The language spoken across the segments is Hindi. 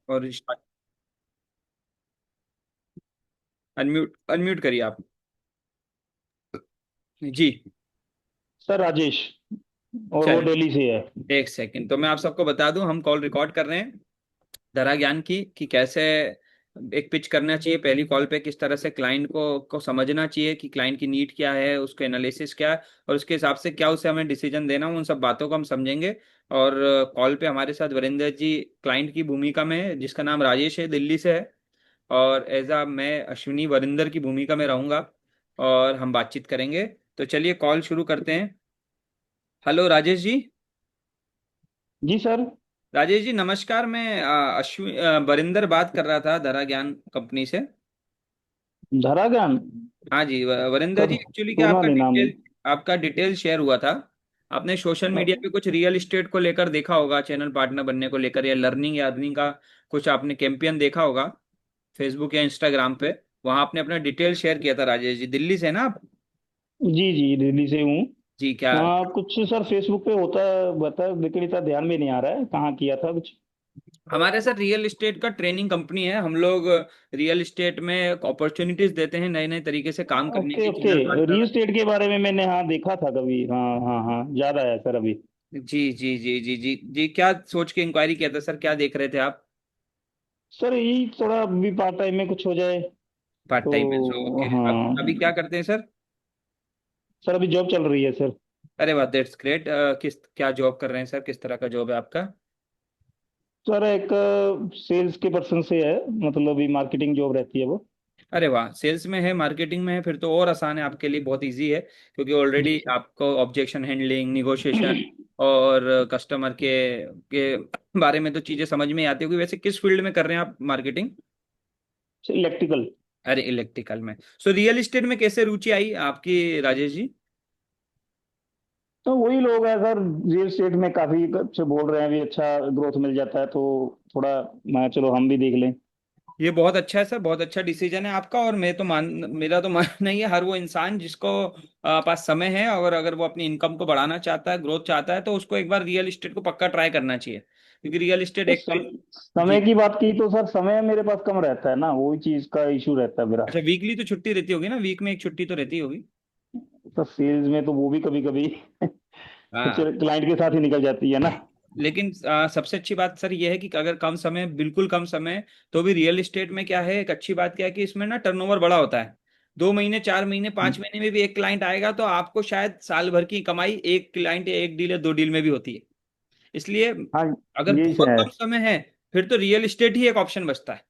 और अनम्यूट अनम्यूट करिए आप। जी। सर राजेश। और वो चलिए, दिल्ली से है। एक सेकंड, तो मैं आप सबको बता दूं, हम कॉल रिकॉर्ड कर रहे हैं धरा ज्ञान की, कि कैसे एक पिच करना चाहिए पहली कॉल पे, किस तरह से क्लाइंट को समझना चाहिए कि क्लाइंट की नीड क्या है, उसके एनालिसिस क्या है, और उसके हिसाब से क्या उसे हमें डिसीजन देना हो, उन सब बातों को हम समझेंगे। और कॉल पे हमारे साथ वरिंदर जी क्लाइंट की भूमिका में है, जिसका नाम राजेश है, दिल्ली से है। और एज आ मैं अश्विनी वरिंदर की भूमिका में रहूंगा, और हम बातचीत करेंगे। तो चलिए कॉल शुरू करते हैं। हेलो राजेश जी। जी सर। राजेश जी नमस्कार, मैं वरिंदर बात कर रहा था धरा ज्ञान कंपनी से। धरागन। हाँ जी, वरिंदर सर जी, एक्चुअली क्या सुना नहीं नाम। आपका डिटेल शेयर हुआ था। आपने सोशल मीडिया पे कुछ रियल एस्टेट को लेकर देखा होगा, चैनल पार्टनर बनने को लेकर, या लर्निंग या अर्निंग का कुछ आपने कैंपेन देखा होगा फेसबुक या इंस्टाग्राम पे। वहां आपने अपना डिटेल शेयर किया था। राजेश जी दिल्ली से है ना आप? जी जी, दिल्ली से हूँ। जी क्या? हाँ, कुछ सर फेसबुक पे होता है, बता, लेकिन इतना ध्यान में नहीं आ रहा है कहाँ किया था कुछ। हमारे सर रियल एस्टेट का ट्रेनिंग कंपनी है, हम लोग रियल एस्टेट में अपॉर्चुनिटीज देते हैं नए नए तरीके से काम करने ओके की, okay. Channel partner. Real estate के बारे में मैंने हाँ देखा था कभी, हाँ हाँ हाँ, याद आया सर अभी। जी जी जी जी जी जी, क्या सोच के इंक्वायरी किया था सर, क्या देख रहे थे आप? सर यही थोड़ा अभी पार्ट टाइम में कुछ हो जाए पार्ट टाइम में, सो तो। ओके। अब अभी हाँ क्या करते हैं सर? सर, अभी जॉब चल रही है सर। अरे वाह, दैट्स ग्रेट। किस क्या जॉब कर रहे हैं सर, किस तरह का जॉब है आपका? सर एक सेल्स के पर्सन से है, मतलब अभी मार्केटिंग जॉब रहती है वो। अरे वाह, सेल्स में है, मार्केटिंग में है, फिर तो और आसान है आपके लिए, बहुत इजी है। क्योंकि जी ऑलरेडी सर। आपको ऑब्जेक्शन हैंडलिंग, निगोशिएशन और कस्टमर के बारे में तो चीजें समझ में ही आती होगी। वैसे किस फील्ड में कर रहे हैं आप मार्केटिंग? इलेक्ट्रिकल। अरे इलेक्ट्रिकल में। सो रियल एस्टेट में कैसे रुचि आई आपकी राजेश जी? तो वही लोग हैं सर, रियल एस्टेट में काफी अच्छे बोल रहे हैं, अभी अच्छा ग्रोथ मिल जाता है तो थोड़ा मैं चलो हम भी देख लें। ये बहुत अच्छा है सर, बहुत अच्छा डिसीजन है आपका। और मैं तो मान मेरा तो मानना ही है, हर वो इंसान जिसको पास समय है, और अगर वो अपनी इनकम को बढ़ाना चाहता है, ग्रोथ चाहता है, तो उसको एक बार रियल एस्टेट को पक्का ट्राई करना चाहिए। क्योंकि रियल एस्टेट तो एक तो। समय जी। की बात की तो सर समय मेरे पास कम रहता है ना, वही चीज का इशू रहता है मेरा। अच्छा, वीकली तो छुट्टी रहती होगी ना, वीक में एक छुट्टी तो रहती होगी। तो सेल्स में तो वो भी कभी कभी हाँ। क्लाइंट के साथ ही निकल जाती है ना। लेकिन सबसे अच्छी बात सर ये है कि अगर कम समय, बिल्कुल कम समय, तो भी रियल एस्टेट में क्या है, एक अच्छी बात क्या है कि इसमें ना टर्नओवर बड़ा होता है। 2 महीने, 4 महीने, 5 महीने में भी एक क्लाइंट आएगा, तो आपको शायद साल भर की कमाई एक क्लाइंट या एक डील या 2 डील में भी होती है। इसलिए हाँ, अगर यही से बहुत है। कम समय है, फिर तो रियल एस्टेट ही एक ऑप्शन बचता है।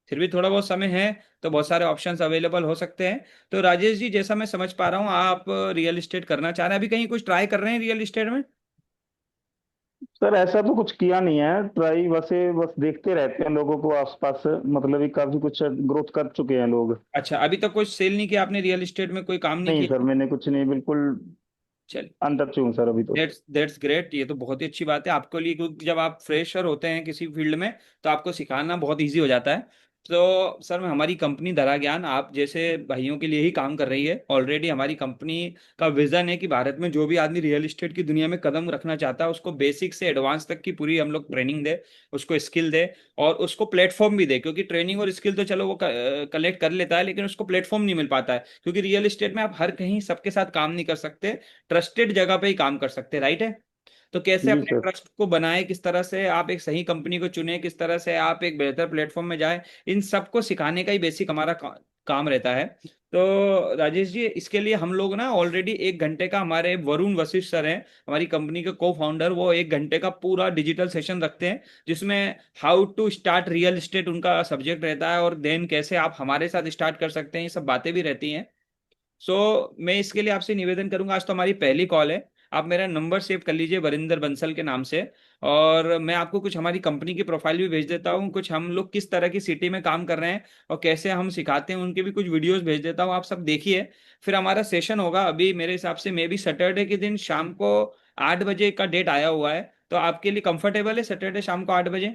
फिर भी थोड़ा बहुत समय है, तो बहुत सारे ऑप्शंस अवेलेबल हो सकते हैं। तो राजेश जी, जैसा मैं समझ पा रहा हूँ, आप रियल एस्टेट करना चाह रहे हैं, अभी कहीं कुछ ट्राई कर रहे हैं रियल एस्टेट में? सर ऐसा तो कुछ किया नहीं है ट्राई, वैसे बस देखते रहते हैं लोगों को आसपास, मतलब ये काफी कुछ ग्रोथ कर चुके हैं लोग। अच्छा, अभी तक कुछ सेल नहीं किया आपने, रियल एस्टेट में कोई काम नहीं नहीं सर, किया? मैंने कुछ नहीं, बिल्कुल चल, अनटच हूँ सर अभी तो। दैट्स ग्रेट, ये तो बहुत ही अच्छी बात है आपके लिए, क्योंकि जब आप फ्रेशर होते हैं किसी फील्ड में, तो आपको सिखाना बहुत इजी हो जाता है। तो सर, मैं हमारी कंपनी धरा ज्ञान आप जैसे भाइयों के लिए ही काम कर रही है। ऑलरेडी हमारी कंपनी का विजन है कि भारत में जो भी आदमी रियल एस्टेट की दुनिया में कदम रखना चाहता है, उसको बेसिक से एडवांस तक की पूरी हम लोग ट्रेनिंग दे, उसको स्किल दे, और उसको प्लेटफॉर्म भी दे। क्योंकि ट्रेनिंग और स्किल तो चलो वो कलेक्ट कर लेता है, लेकिन उसको प्लेटफॉर्म नहीं मिल पाता है, क्योंकि रियल एस्टेट में आप हर कहीं सबके साथ काम नहीं कर सकते, ट्रस्टेड जगह पे ही काम कर सकते हैं, राइट है? तो कैसे जी अपने सर। ट्रस्ट को बनाए, किस तरह से आप एक सही कंपनी को चुने, किस तरह से आप एक बेहतर प्लेटफॉर्म में जाए, इन सबको सिखाने का ही बेसिक हमारा काम रहता है। तो राजेश जी, इसके लिए हम लोग ना ऑलरेडी 1 घंटे का, हमारे वरुण वशिष्ठ सर हैं हमारी कंपनी के को फाउंडर, वो 1 घंटे का पूरा डिजिटल सेशन रखते हैं, जिसमें how to start real estate उनका सब्जेक्ट रहता है, और देन कैसे आप हमारे साथ स्टार्ट कर सकते हैं, ये सब बातें भी रहती हैं। सो मैं इसके लिए आपसे निवेदन करूंगा, आज तो हमारी पहली कॉल है, आप मेरा नंबर सेव कर लीजिए वरिंदर बंसल के नाम से। और मैं आपको कुछ हमारी कंपनी की प्रोफाइल भी भेज देता हूँ, कुछ हम लोग किस तरह की सिटी में काम कर रहे हैं और कैसे हम सिखाते हैं, उनके भी कुछ वीडियोस भेज देता हूँ, आप सब देखिए। फिर हमारा सेशन होगा अभी मेरे हिसाब से, मे भी सैटरडे के दिन शाम को 8 बजे का डेट आया हुआ है। तो आपके लिए कंफर्टेबल है सैटरडे शाम को 8 बजे?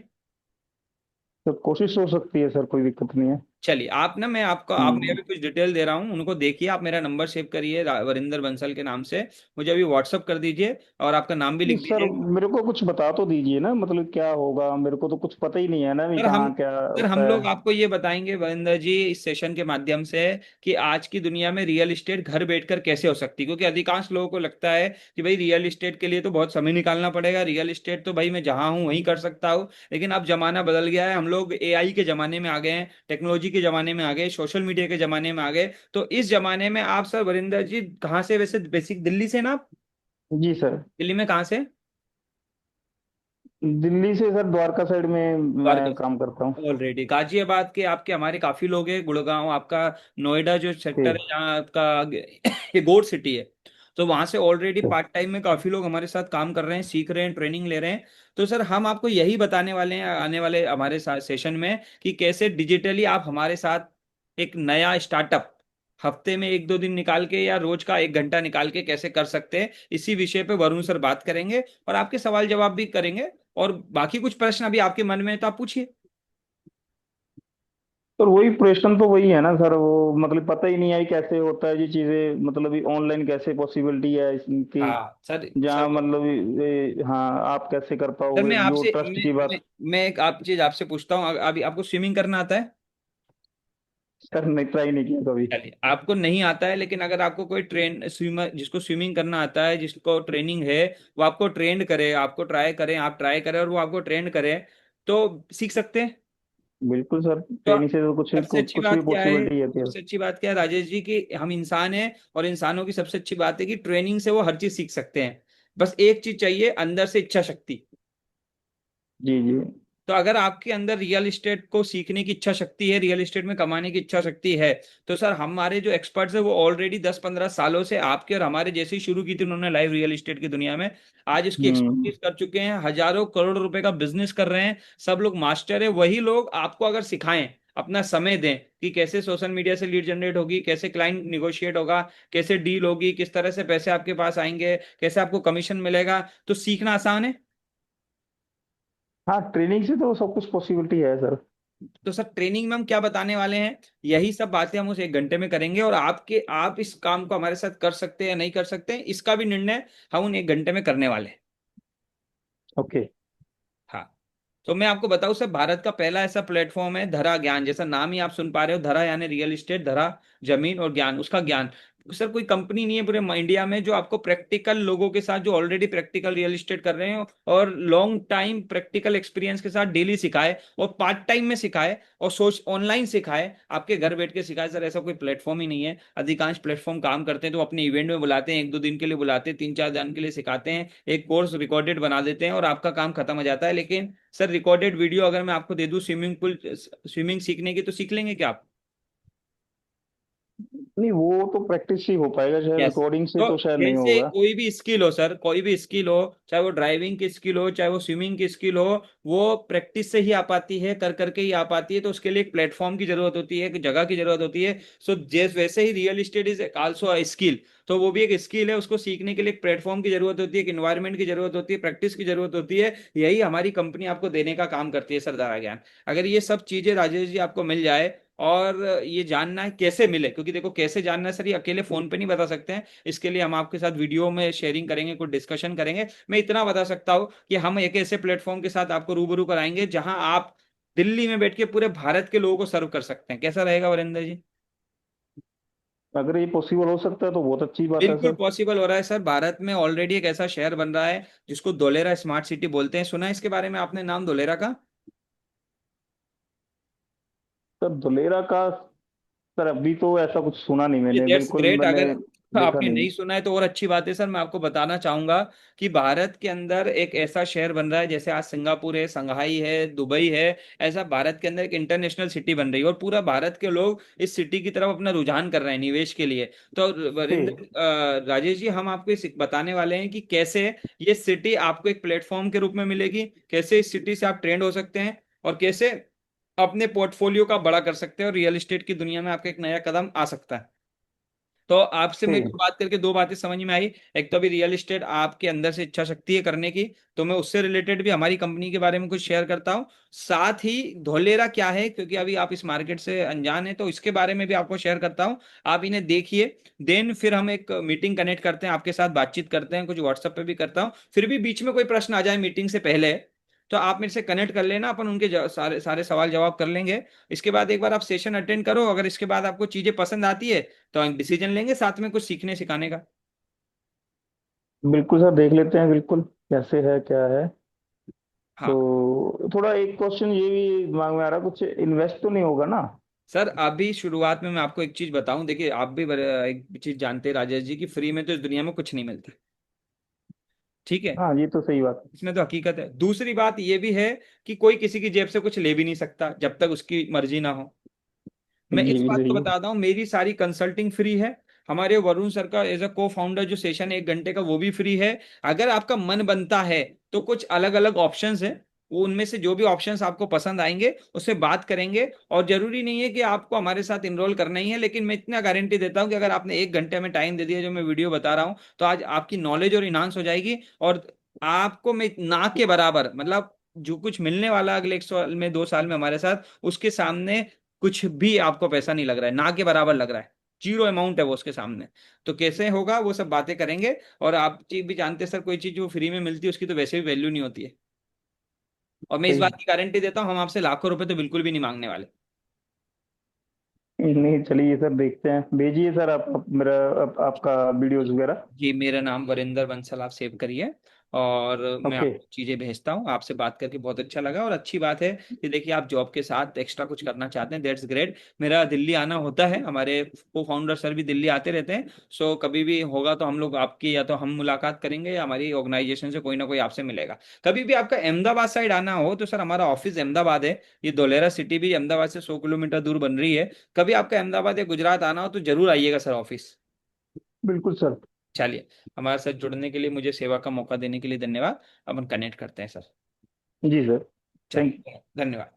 तो कोशिश हो सकती है सर, कोई दिक्कत नहीं है। चलिए आप ना, मैं आपको, आप मैं हम्म। अभी कुछ डिटेल दे रहा हूँ, उनको देखिए, आप मेरा नंबर सेव करिए वरिंदर बंसल के नाम से, मुझे अभी व्हाट्सअप कर दीजिए और आपका नाम भी नहीं लिख सर, दीजिए। मेरे को कुछ बता तो दीजिए ना, मतलब क्या होगा, मेरे को तो कुछ पता ही नहीं है ना भी सर हम कहाँ क्या सर हम होता है। लोग आपको ये बताएंगे वरिंदर जी इस सेशन के माध्यम से कि आज की दुनिया में रियल एस्टेट घर बैठकर कैसे हो सकती है, क्योंकि अधिकांश लोगों को लगता है कि भाई रियल एस्टेट के लिए तो बहुत समय निकालना पड़ेगा, रियल एस्टेट तो भाई मैं जहां हूं वहीं कर सकता हूं। लेकिन अब जमाना बदल गया है, हम लोग एआई के जमाने में आ गए हैं, टेक्नोलॉजी के जमाने में आ गए, सोशल मीडिया के जमाने में आ गए। तो इस जमाने में आप सर, वरिंदर जी कहाँ से, वैसे बेसिक दिल्ली से ना आप? जी सर। दिल्ली में कहाँ से? दिल्ली से सर, द्वारका साइड में द्वारका मैं काम करता हूँ। से ऑलरेडी गाजियाबाद के आपके हमारे काफी लोग हैं, गुड़गांव आपका, नोएडा जो सेक्टर ठीक। है जहाँ आपका ये गोड सिटी है, तो वहां से ऑलरेडी ठीक। पार्ट टाइम में काफी लोग हमारे साथ काम कर रहे हैं, सीख रहे हैं, ट्रेनिंग ले रहे हैं। तो सर हम आपको यही बताने वाले हैं आने वाले हमारे साथ सेशन में कि कैसे डिजिटली आप हमारे साथ एक नया स्टार्टअप हफ्ते में एक दो दिन निकाल के या रोज का एक घंटा निकाल के कैसे कर सकते हैं, इसी विषय पे वरुण सर बात करेंगे और आपके सवाल जवाब भी करेंगे। और बाकी कुछ प्रश्न अभी आपके मन में है तो आप पूछिए। तो वही प्रश्न तो वही है ना सर, वो मतलब पता ही नहीं है कैसे होता है ये चीजें, मतलब ऑनलाइन कैसे पॉसिबिलिटी है इसकी, हाँ सर। जहाँ सर मतलब हाँ आप कैसे कर सर पाओगे मैं जो आपसे ट्रस्ट की बात। मैं एक आप चीज आपसे पूछता हूँ, अभी आपको स्विमिंग करना आता है? सर नहीं, ट्राई नहीं किया कभी। चलिए आपको नहीं आता है, लेकिन अगर आपको कोई ट्रेन स्विमर जिसको स्विमिंग करना आता है, जिसको ट्रेनिंग है, वो आपको ट्रेंड करे, आपको ट्राई करें, आप ट्राई करें और वो आपको ट्रेंड करे, तो सीख सकते हैं। बिल्कुल सर, तो ट्रेनिंग से तो कुछ सबसे अच्छी कुछ भी बात क्या है, पॉसिबिलिटी है क्या। सबसे अच्छी बात क्या है राजेश जी, कि हम इंसान हैं और इंसानों की सबसे अच्छी बात है कि ट्रेनिंग से वो हर चीज सीख सकते हैं। बस एक चीज चाहिए, अंदर से इच्छा शक्ति। जी जी। तो अगर आपके अंदर रियल एस्टेट को सीखने की इच्छा शक्ति है, रियल एस्टेट में कमाने की इच्छा शक्ति है, तो सर हमारे जो एक्सपर्ट्स है वो ऑलरेडी 10-15 सालों से आपके और हमारे जैसे ही शुरू की थी उन्होंने लाइव रियल एस्टेट की दुनिया में, आज इसकी हम्म। एक्सपर्टीज कर चुके हैं, हजारों करोड़ रुपए का बिजनेस कर रहे हैं, सब लोग मास्टर है। वही लोग आपको अगर सिखाएं, अपना समय दें कि कैसे सोशल मीडिया से लीड जनरेट होगी, कैसे क्लाइंट निगोशिएट होगा, कैसे डील होगी, किस तरह से पैसे आपके पास आएंगे, कैसे आपको कमीशन मिलेगा, तो सीखना आसान है। हाँ, ट्रेनिंग से तो सब कुछ पॉसिबिलिटी है सर। तो सर ट्रेनिंग में हम क्या बताने वाले हैं, यही सब बातें हम उस एक घंटे में करेंगे, और आप इस काम को हमारे साथ कर सकते हैं या नहीं कर सकते हैं इसका भी निर्णय हम उन एक घंटे में करने वाले हैं। ओके। हाँ। तो मैं आपको बताऊं सर, भारत का पहला ऐसा प्लेटफॉर्म है धरा ज्ञान, जैसा नाम ही आप सुन पा रहे हो, धरा यानी रियल एस्टेट, धरा जमीन और ज्ञान उसका ज्ञान। सर कोई कंपनी नहीं है पूरे इंडिया में जो आपको प्रैक्टिकल लोगों के साथ, जो ऑलरेडी प्रैक्टिकल रियल एस्टेट कर रहे हो और लॉन्ग टाइम प्रैक्टिकल एक्सपीरियंस के साथ डेली सिखाए और पार्ट टाइम में सिखाए और सोच ऑनलाइन सिखाए, आपके घर बैठ के सिखाए। सर ऐसा कोई प्लेटफॉर्म ही नहीं है। अधिकांश प्लेटफॉर्म काम करते हैं तो अपने इवेंट में बुलाते हैं, एक दो दिन के लिए बुलाते हैं, 3-4 दिन के लिए सिखाते हैं, एक कोर्स रिकॉर्डेड बना देते हैं और आपका काम खत्म हो जाता है। लेकिन सर रिकॉर्डेड वीडियो अगर मैं आपको दे दूं स्विमिंग सीखने की, तो सीख लेंगे क्या आप? नहीं, वो तो प्रैक्टिस ही हो पाएगा शायद, यस। रिकॉर्डिंग से तो तो शायद नहीं जैसे होगा। कोई भी स्किल हो सर, कोई भी स्किल हो, चाहे वो ड्राइविंग की स्किल हो, चाहे वो स्विमिंग की स्किल हो, वो प्रैक्टिस से ही आ पाती है, कर करके ही आ पाती है। तो उसके लिए एक प्लेटफॉर्म की जरूरत होती है, एक जगह की जरूरत होती है। सो जैसे वैसे ही real estate is also a skill, तो वो भी एक स्किल है, उसको सीखने के लिए एक प्लेटफॉर्म की जरूरत होती है, एक इन्वायरमेंट की जरूरत होती है, प्रैक्टिस की जरूरत होती है। यही हमारी कंपनी आपको देने का काम करती है सर, दारा ज्ञान। अगर ये सब चीजें राजेश जी आपको मिल जाए, और ये जानना है कैसे मिले, क्योंकि देखो कैसे जानना है सर, ये अकेले फोन पे नहीं बता सकते हैं, इसके लिए हम आपके साथ वीडियो में शेयरिंग करेंगे, कुछ डिस्कशन करेंगे। मैं इतना बता सकता हूँ कि हम एक ऐसे प्लेटफॉर्म के साथ आपको रूबरू कराएंगे जहां आप दिल्ली में बैठ के पूरे भारत के लोगों को सर्व कर सकते हैं। कैसा रहेगा वरिंदर जी? अगर ये पॉसिबल हो सकता है तो बहुत अच्छी बात है बिल्कुल सर। पॉसिबल हो रहा है सर। भारत में ऑलरेडी एक ऐसा शहर बन रहा है जिसको धोलेरा स्मार्ट सिटी बोलते हैं, सुना है इसके बारे में आपने नाम धोलेरा का? सर धुलेरा का, सर अभी तो ऐसा कुछ सुना नहीं ये मैंने, दैट्स बिल्कुल ग्रेट। मैंने अगर देखा आपने नहीं। नहीं सुना है तो और अच्छी बात है सर, मैं आपको बताना चाहूंगा कि भारत के अंदर एक ऐसा शहर बन रहा है, जैसे आज सिंगापुर है, संघाई है, दुबई है, ऐसा भारत के अंदर एक इंटरनेशनल सिटी बन रही है और पूरा भारत के लोग इस सिटी की तरफ अपना रुझान कर रहे हैं निवेश के लिए। तो वरिंदर ठीक। राजेश जी, हम आपको बताने वाले हैं कि कैसे ये सिटी आपको एक प्लेटफॉर्म के रूप में मिलेगी, कैसे इस सिटी से आप ट्रेंड हो सकते हैं और कैसे अपने पोर्टफोलियो का बड़ा कर सकते हैं और रियल एस्टेट की दुनिया में आपका एक नया कदम आ सकता है। तो आपसे मेरे को ठीक। बात करके दो बातें समझ में आई। एक तो अभी रियल एस्टेट आपके अंदर से इच्छा शक्ति है करने की, तो मैं उससे रिलेटेड भी हमारी कंपनी के बारे में कुछ शेयर करता हूँ। साथ ही धोलेरा क्या है, क्योंकि अभी आप इस मार्केट से अनजान है, तो इसके बारे में भी आपको शेयर करता हूँ। आप इन्हें देखिए, देन फिर हम एक मीटिंग कनेक्ट करते हैं, आपके साथ बातचीत करते हैं, कुछ व्हाट्सएप पे भी करता हूँ। फिर भी बीच में कोई प्रश्न आ जाए मीटिंग से पहले, तो आप मेरे से कनेक्ट कर लेना, अपन उनके सारे सारे सवाल जवाब कर लेंगे। इसके बाद एक बार आप सेशन अटेंड करो, अगर इसके बाद आपको चीजें पसंद आती है तो हम डिसीजन लेंगे साथ में कुछ सीखने सिखाने का। बिल्कुल सर, देख लेते हैं बिल्कुल कैसे है क्या है। हाँ तो थोड़ा एक क्वेश्चन ये भी दिमाग में आ रहा, कुछ इन्वेस्ट तो नहीं होगा ना? सर, अभी शुरुआत में मैं आपको एक चीज बताऊं, देखिए आप भी एक चीज जानते हैं राजेश जी की फ्री में तो इस दुनिया में कुछ नहीं मिलता। ठीक है, हाँ, ये तो सही बात इसमें तो हकीकत है। दूसरी बात ये भी है कि कोई किसी की जेब से कुछ ले भी नहीं सकता जब तक उसकी मर्जी ना हो। है। मैं ये इस भी बात को सही है। बताता हूँ, मेरी सारी कंसल्टिंग फ्री है। हमारे वरुण सर का एज अ को फाउंडर जो सेशन है 1 घंटे का, वो भी फ्री है। अगर आपका मन बनता है तो कुछ अलग अलग ऑप्शंस है, वो उनमें से जो भी ऑप्शंस आपको पसंद आएंगे उससे बात करेंगे। और जरूरी नहीं है कि आपको हमारे साथ इनरोल करना ही है, लेकिन मैं इतना गारंटी देता हूँ कि अगर आपने 1 घंटे में टाइम दे दिया जो मैं वीडियो बता रहा हूँ, तो आज आपकी नॉलेज और इन्हांस हो जाएगी। और आपको मैं ना के बराबर, मतलब जो कुछ मिलने वाला अगले 1 साल में 2 साल में हमारे साथ, उसके सामने कुछ भी आपको पैसा नहीं लग रहा है, ना के बराबर लग रहा है। जीरो अमाउंट है वो उसके सामने। तो कैसे होगा वो सब बातें करेंगे। और आप चीज भी जानते हैं सर, कोई चीज जो फ्री में मिलती है उसकी तो वैसे भी वैल्यू नहीं होती है। और मैं इस सही। बात की गारंटी देता हूँ, हम आपसे लाखों रुपए तो बिल्कुल भी नहीं मांगने वाले। नहीं, चलिए सर, देखते हैं, भेजिए सर आप मेरा आपका वीडियोस वगैरह। जी, मेरा नाम वरिंदर बंसल, आप सेव करिए। और मैं ओके। आपको चीज़ें भेजता हूँ। आपसे बात करके बहुत अच्छा लगा, और अच्छी बात है कि देखिए आप जॉब के साथ एक्स्ट्रा कुछ करना चाहते हैं, दैट्स ग्रेट। मेरा दिल्ली आना होता है, हमारे को फाउंडर सर भी दिल्ली आते रहते हैं। सो कभी भी होगा तो हम लोग आपकी, या तो हम मुलाकात करेंगे या हमारी ऑर्गेनाइजेशन से कोई ना कोई आपसे मिलेगा। कभी भी आपका अहमदाबाद साइड आना हो तो सर, हमारा ऑफिस अहमदाबाद है। ये धोलेरा सिटी भी अहमदाबाद से 100 किलोमीटर दूर बन रही है। कभी आपका अहमदाबाद या गुजरात आना हो तो जरूर आइएगा सर ऑफिस। बिल्कुल सर। चलिए, हमारे साथ जुड़ने के लिए, मुझे सेवा का मौका देने के लिए धन्यवाद। अपन कनेक्ट करते हैं सर। जी सर। थैंक चलिए, धन्यवाद।